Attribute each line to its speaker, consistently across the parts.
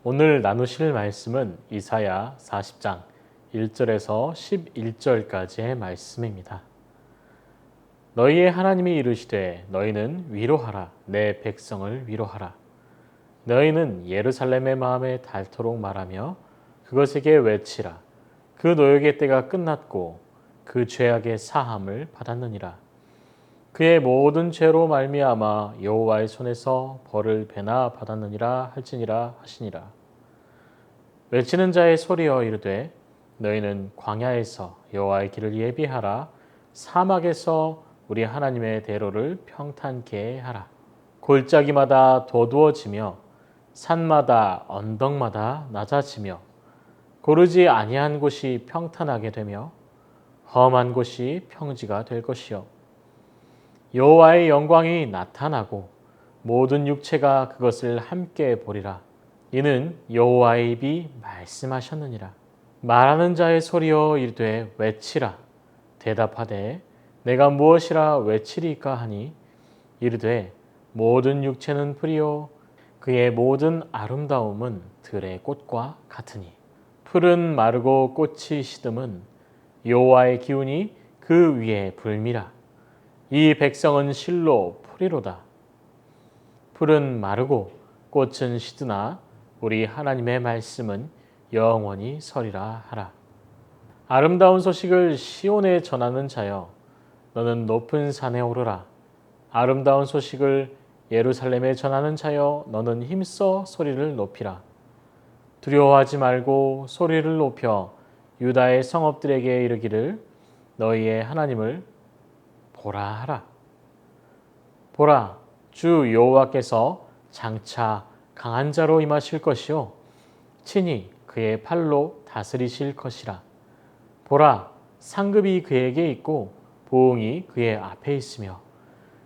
Speaker 1: 오늘 나누실 말씀은 이사야 40장 1절에서 11절까지의 말씀입니다. 너희의 하나님이 이르시되 너희는 위로하라 내 백성을 위로하라. 너희는 예루살렘의 마음에 닳도록 말하며 그것에게 외치라. 그 노역의 때가 끝났고 그 죄악의 사함을 받았느니라. 그의 모든 죄로 말미암아 여호와의 손에서 벌을 배나 받았느니라 할지니라 하시니라. 외치는 자의 소리여 이르되 너희는 광야에서 여호와의 길을 예비하라. 사막에서 우리 하나님의 대로를 평탄케 하라. 골짜기마다 도두어지며 산마다 언덕마다 낮아지며 고르지 아니한 곳이 평탄하게 되며 험한 곳이 평지가 될 것이요 여호와의 영광이 나타나고 모든 육체가 그것을 함께 보리라. 이는 여호와의 입이 말씀하셨느니라. 말하는 자의 소리여 이르되 외치라. 대답하되 내가 무엇이라 외치리까 하니 이르되 모든 육체는 풀이요 그의 모든 아름다움은 들의 꽃과 같으니 풀은 마르고 꽃이 시듬은 여호와의 기운이 그 위에 불미라. 이 백성은 실로 풀이로다. 풀은 마르고 꽃은 시드나 우리 하나님의 말씀은 영원히 서리라 하라. 아름다운 소식을 시온에 전하는 자여 너는 높은 산에 오르라. 아름다운 소식을 예루살렘에 전하는 자여 너는 힘써 소리를 높이라. 두려워하지 말고 소리를 높여 유다의 성읍들에게 이르기를 너희의 하나님을 보라 하라. 보라, 주 여호와께서 장차 강한 자로 임하실 것이요 친히 그의 팔로 다스리실 것이라. 보라, 상급이 그에게 있고 보응이 그의 앞에 있으며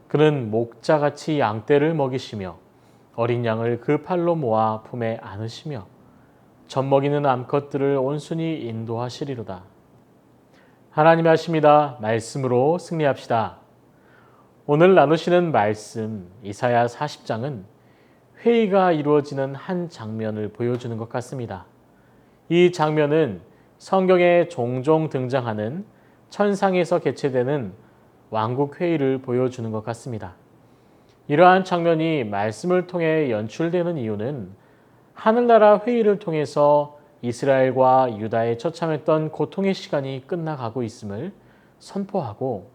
Speaker 1: 그는 목자같이 양떼를 먹이시며 어린 양을 그 팔로 모아 품에 안으시며 젖먹이는 암컷들을 온순히 인도하시리로다. 하나님의 하심이다. 말씀으로 승리합시다. 오늘 나누시는 말씀 이사야 40장은 회의가 이루어지는 한 장면을 보여주는 것 같습니다. 이 장면은 성경에 종종 등장하는 천상에서 개최되는 왕국 회의를 보여주는 것 같습니다. 이러한 장면이 말씀을 통해 연출되는 이유는 하늘나라 회의를 통해서 이스라엘과 유다에 처참했던 고통의 시간이 끝나가고 있음을 선포하고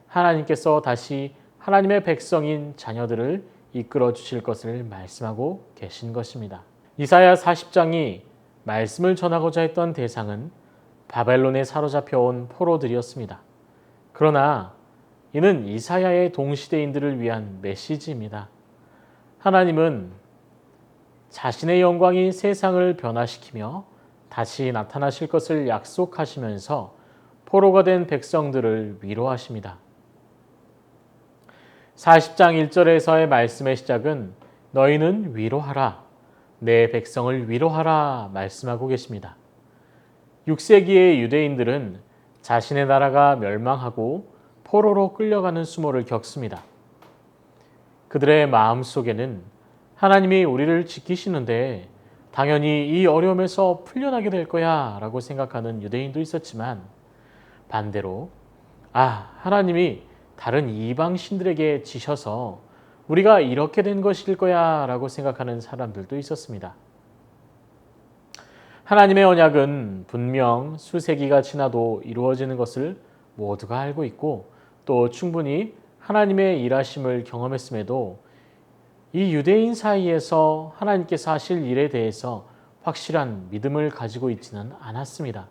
Speaker 1: 하나님께서 다시 하나님의 백성인 자녀들을 이끌어 주실 것을 말씀하고 계신 것입니다. 이사야 40장이 말씀을 전하고자 했던 대상은 바벨론에 사로잡혀온 포로들이었습니다. 그러나 이는 이사야의 동시대인들을 위한 메시지입니다. 하나님은 자신의 영광이 세상을 변화시키며 다시 나타나실 것을 약속하시면서 포로가 된 백성들을 위로하십니다. 40장 1절에서의 말씀의 시작은 너희는 위로하라, 내 백성을 위로하라 말씀하고 계십니다. 6세기의 유대인들은 자신의 나라가 멸망하고 포로로 끌려가는 수모를 겪습니다. 그들의 마음속에는 하나님이 우리를 지키시는데 당연히 이 어려움에서 풀려나게 될 거야 라고 생각하는 유대인도 있었지만 반대로 하나님이 다른 이방 신들에게 지셔서 우리가 이렇게 된 것일 거야 라고 생각하는 사람들도 있었습니다. 하나님의 언약은 분명 수세기가 지나도 이루어지는 것을 모두가 알고 있고 또 충분히 하나님의 일하심을 경험했음에도 이 유대인 사이에서 하나님께서 하실 일에 대해서 확실한 믿음을 가지고 있지는 않았습니다.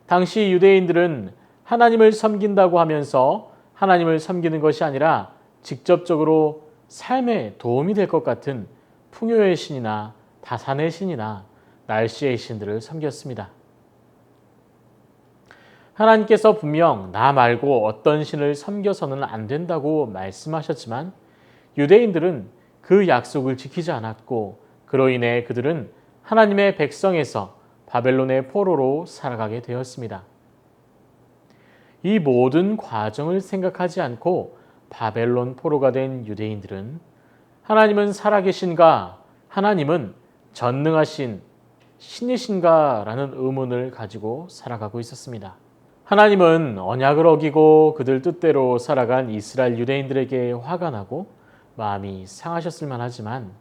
Speaker 1: 당시 유대인들은 하나님을 섬긴다고 하면서 하나님을 섬기는 것이 아니라 직접적으로 삶에 도움이 될 것 같은 풍요의 신이나 다산의 신이나 날씨의 신들을 섬겼습니다. 하나님께서 분명 나 말고 어떤 신을 섬겨서는 안 된다고 말씀하셨지만 유대인들은 그 약속을 지키지 않았고 그로 인해 그들은 하나님의 백성에서 바벨론의 포로로 살아가게 되었습니다. 이 모든 과정을 생각하지 않고 바벨론 포로가 된 유대인들은 하나님은 살아계신가? 하나님은 전능하신 신이신가라는 의문을 가지고 살아가고 있었습니다. 하나님은 언약을 어기고 그들 뜻대로 살아간 이스라엘 유대인들에게 화가 나고 마음이 상하셨을 만하지만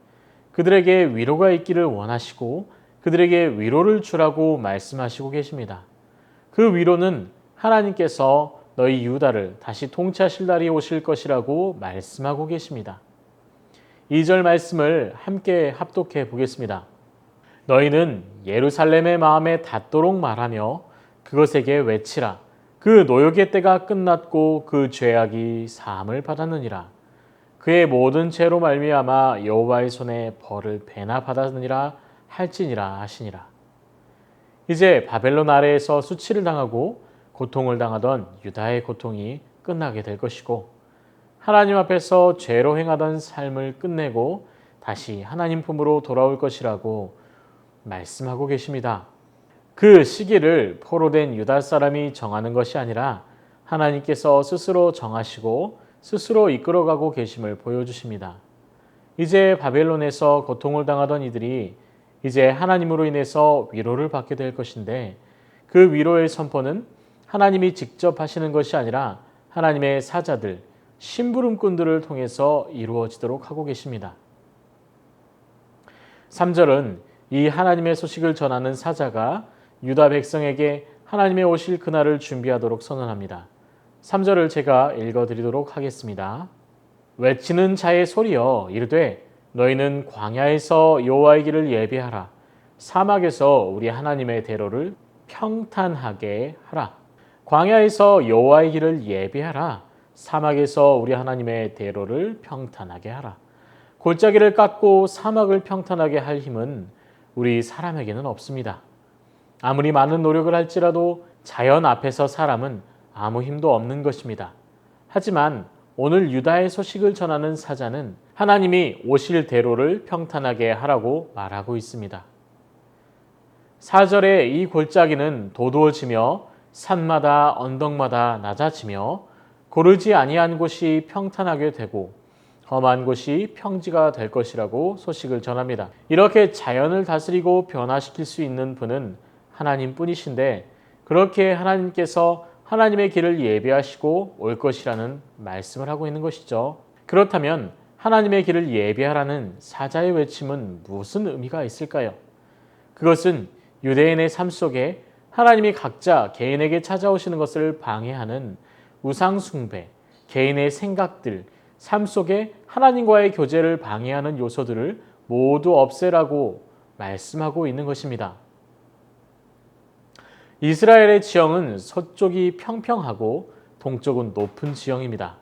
Speaker 1: 그들에게 위로가 있기를 원하시고 그들에게 위로를 주라고 말씀하시고 계십니다. 그 위로는 하나님께서 너희 유다를 다시 통치하실 날이 오실 것이라고 말씀하고 계십니다. 2절 말씀을 함께 합독해 보겠습니다. 너희는 예루살렘의 마음에 닿도록 말하며 그것에게 외치라. 그 노역의 때가 끝났고 그 죄악이 사함을 받았느니라. 그의 모든 죄로 말미암아 여호와의 손에 벌을 배나 받았느니라 할지니라 하시니라. 이제 바벨론 아래에서 수치를 당하고 고통을 당하던 유다의 고통이 끝나게 될 것이고 하나님 앞에서 죄로 행하던 삶을 끝내고 다시 하나님 품으로 돌아올 것이라고 말씀하고 계십니다. 그 시기를 포로된 유다 사람이 정하는 것이 아니라 하나님께서 스스로 정하시고 스스로 이끌어가고 계심을 보여주십니다. 이제 바벨론에서 고통을 당하던 이들이 이제 하나님으로 인해서 위로를 받게 될 것인데 그 위로의 선포는 하나님이 직접 하시는 것이 아니라 하나님의 사자들, 심부름꾼들을 통해서 이루어지도록 하고 계십니다. 3절은 이 하나님의 소식을 전하는 사자가 유다 백성에게 하나님의 오실 그날을 준비하도록 선언합니다. 3절을 제가 읽어드리도록 하겠습니다. 외치는 자의 소리여 이르되 너희는 광야에서 여호와의 길을 예비하라. 사막에서 우리 하나님의 대로를 평탄하게 하라. 광야에서 여호와의 길을 예비하라. 사막에서 우리 하나님의 대로를 평탄하게 하라. 골짜기를 깎고 사막을 평탄하게 할 힘은 우리 사람에게는 없습니다. 아무리 많은 노력을 할지라도 자연 앞에서 사람은 아무 힘도 없는 것입니다. 하지만 오늘 유다의 소식을 전하는 사자는 하나님이 오실 대로를 평탄하게 하라고 말하고 있습니다. 4절에 이 골짜기는 도두어지며 산마다 언덕마다 낮아지며 고르지 아니한 곳이 평탄하게 되고 험한 곳이 평지가 될 것이라고 소식을 전합니다. 이렇게 자연을 다스리고 변화시킬 수 있는 분은 하나님뿐이신데 그렇게 하나님께서 하나님의 길을 예비하시고 올 것이라는 말씀을 하고 있는 것이죠. 그렇다면 하나님의 길을 예비하라는 사자의 외침은 무슨 의미가 있을까요? 그것은 유대인의 삶 속에 하나님이 각자 개인에게 찾아오시는 것을 방해하는 우상 숭배, 개인의 생각들, 삶 속에 하나님과의 교제를 방해하는 요소들을 모두 없애라고 말씀하고 있는 것입니다. 이스라엘의 지형은 서쪽이 평평하고 동쪽은 높은 지형입니다.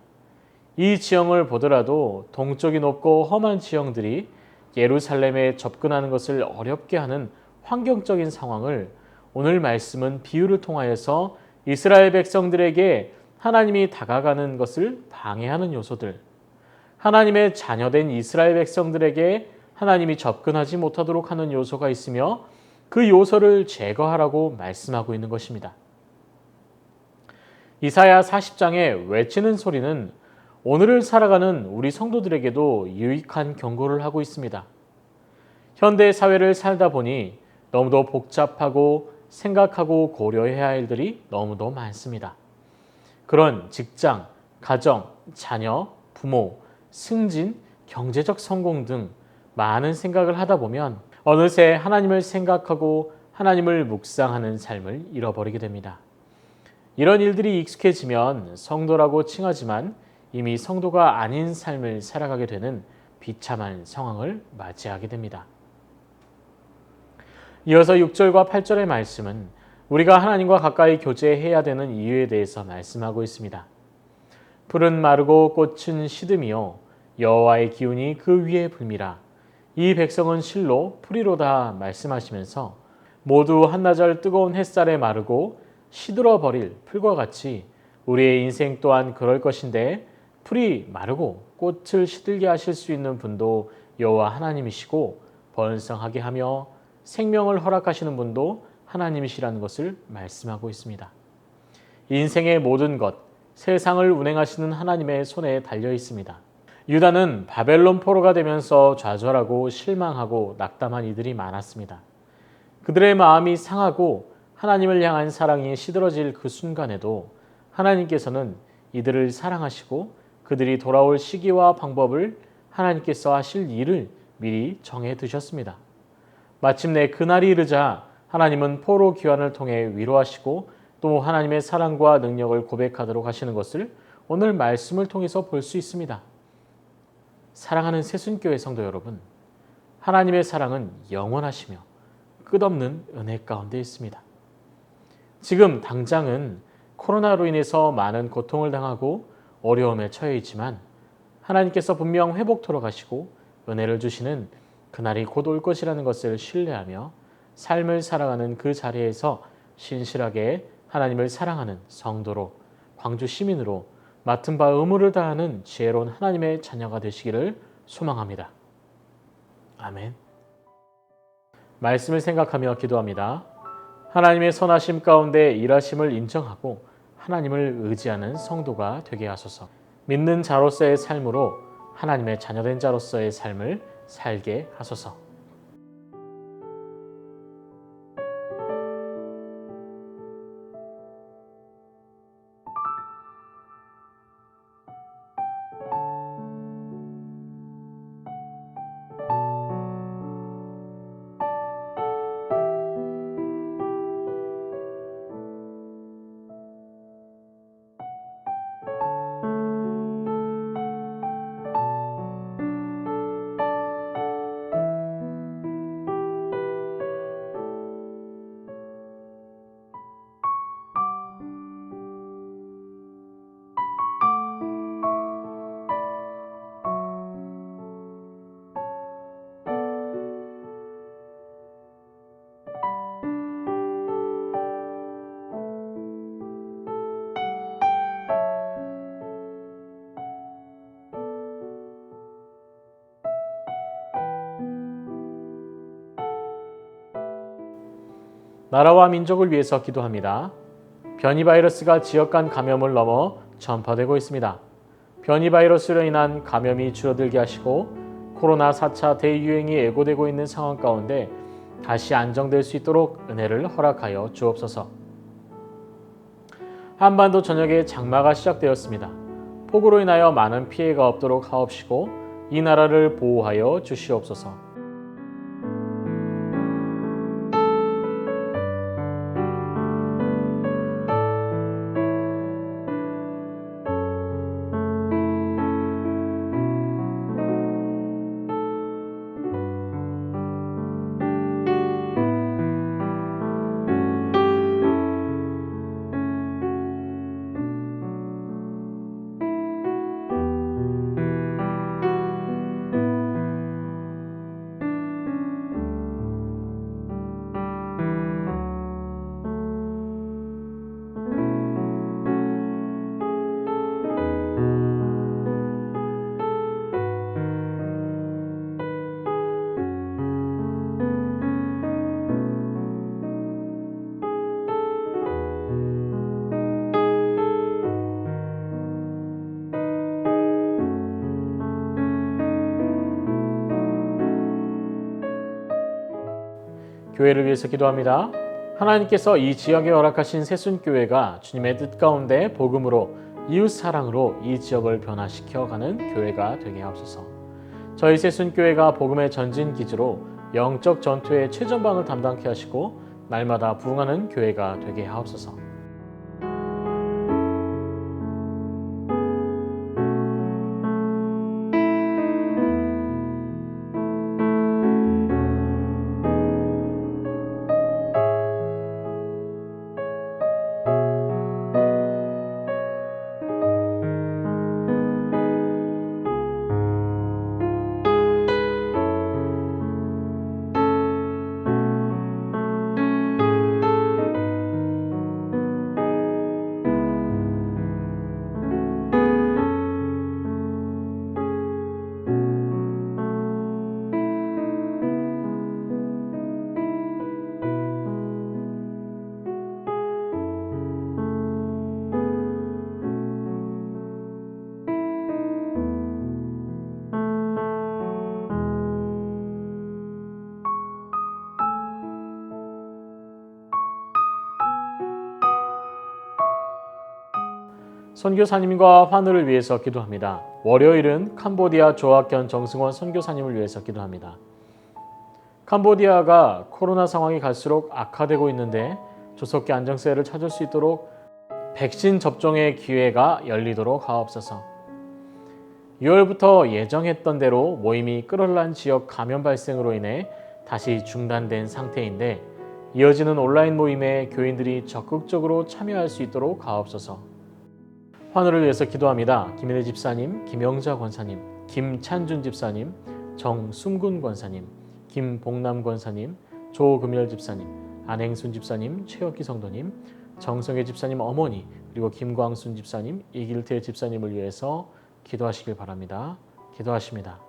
Speaker 1: 이 지형을 보더라도 동쪽이 높고 험한 지형들이 예루살렘에 접근하는 것을 어렵게 하는 환경적인 상황을 오늘 말씀은 비유를 통하여서 이스라엘 백성들에게 하나님이 다가가는 것을 방해하는 요소들, 하나님의 자녀된 이스라엘 백성들에게 하나님이 접근하지 못하도록 하는 요소가 있으며 그 요소를 제거하라고 말씀하고 있는 것입니다. 이사야 40장의 외치는 소리는 오늘을 살아가는 우리 성도들에게도 유익한 경고를 하고 있습니다. 현대 사회를 살다 보니 너무도 복잡하고 생각하고 고려해야 할 일들이 너무도 많습니다. 그런 직장, 가정, 자녀, 부모, 승진, 경제적 성공 등 많은 생각을 하다 보면 어느새 하나님을 생각하고 하나님을 묵상하는 삶을 잃어버리게 됩니다. 이런 일들이 익숙해지면 성도라고 칭하지만 이미 성도가 아닌 삶을 살아가게 되는 비참한 상황을 맞이하게 됩니다. 이어서 6절과 8절의 말씀은 우리가 하나님과 가까이 교제해야 되는 이유에 대해서 말씀하고 있습니다. 풀은 마르고 꽃은 시듬이요 여호와의 기운이 그 위에 불미라. 이 백성은 실로 풀이로다 말씀하시면서 모두 한나절 뜨거운 햇살에 마르고 시들어 버릴 풀과 같이 우리의 인생 또한 그럴 것인데 풀이 마르고 꽃을 시들게 하실 수 있는 분도 여호와 하나님이시고 번성하게 하며 생명을 허락하시는 분도 하나님이시라는 것을 말씀하고 있습니다. 인생의 모든 것, 세상을 운행하시는 하나님의 손에 달려 있습니다. 유다는 바벨론 포로가 되면서 좌절하고 실망하고 낙담한 이들이 많았습니다. 그들의 마음이 상하고 하나님을 향한 사랑이 시들어질 그 순간에도 하나님께서는 이들을 사랑하시고 그들이 돌아올 시기와 방법을 하나님께서 하실 일을 미리 정해 두셨습니다. 마침내 그날이 이르자 하나님은 포로 귀환을 통해 위로하시고 또 하나님의 사랑과 능력을 고백하도록 하시는 것을 오늘 말씀을 통해서 볼 수 있습니다. 사랑하는 새순교회 성도 여러분, 하나님의 사랑은 영원하시며 끝없는 은혜 가운데 있습니다. 지금 당장은 코로나로 인해서 많은 고통을 당하고 어려움에 처해 있지만 하나님께서 분명 회복토록 하시고 은혜를 주시는 그날이 곧 올 것이라는 것을 신뢰하며 삶을 살아가는 그 자리에서 신실하게 하나님을 사랑하는 성도로, 광주 시민으로 맡은 바 의무를 다하는 지혜로운 하나님의 자녀가 되시기를 소망합니다. 아멘. 말씀을 생각하며 기도합니다. 하나님의 선하심 가운데 일하심을 인정하고 하나님을 의지하는 성도가 되게 하소서. 믿는 자로서의 삶으로 하나님의 자녀된 자로서의 삶을 살게 하소서. 나라와 민족을 위해서 기도합니다. 변이 바이러스가 지역 간 감염을 넘어 전파되고 있습니다. 변이 바이러스로 인한 감염이 줄어들게 하시고 코로나 4차 대유행이 예고되고 있는 상황 가운데 다시 안정될 수 있도록 은혜를 허락하여 주옵소서. 한반도 전역에 장마가 시작되었습니다. 폭우로 인하여 많은 피해가 없도록 하옵시고 이 나라를 보호하여 주시옵소서. 교회를 위해서 기도합니다. 하나님께서 이 지역에 허락하신 새순교회가 주님의 뜻 가운데 복음으로 이웃 사랑으로 이 지역을 변화시켜 가는 교회가 되게 하옵소서. 저희 새순교회가 복음의 전진 기지로 영적 전투의 최전방을 담당케 하시고 날마다 부흥하는 교회가 되게 하옵소서. 선교사님과 환우를 위해서 기도합니다. 월요일은 캄보디아 조학견 정승원 선교사님을 위해서 기도합니다. 캄보디아가 코로나 상황이 갈수록 악화되고 있는데 조속히 안정세를 찾을 수 있도록 백신 접종의 기회가 열리도록 하옵소서. 6월부터 예정했던 대로 모임이 끌어올란 지역 감염 발생으로 인해 다시 중단된 상태인데 이어지는 온라인 모임에 교인들이 적극적으로 참여할 수 있도록 하옵소서. 환우를 위해서 기도합니다. 김인혜 집사님, 김영자 권사님, 김찬준 집사님, 정순군 권사님, 김봉남 권사님, 조금열 집사님, 안행순 집사님, 최혁기 성도님, 정성혜 집사님 어머니, 그리고 김광순 집사님, 이길태 집사님을 위해서 기도하시길 바랍니다. 기도하십니다.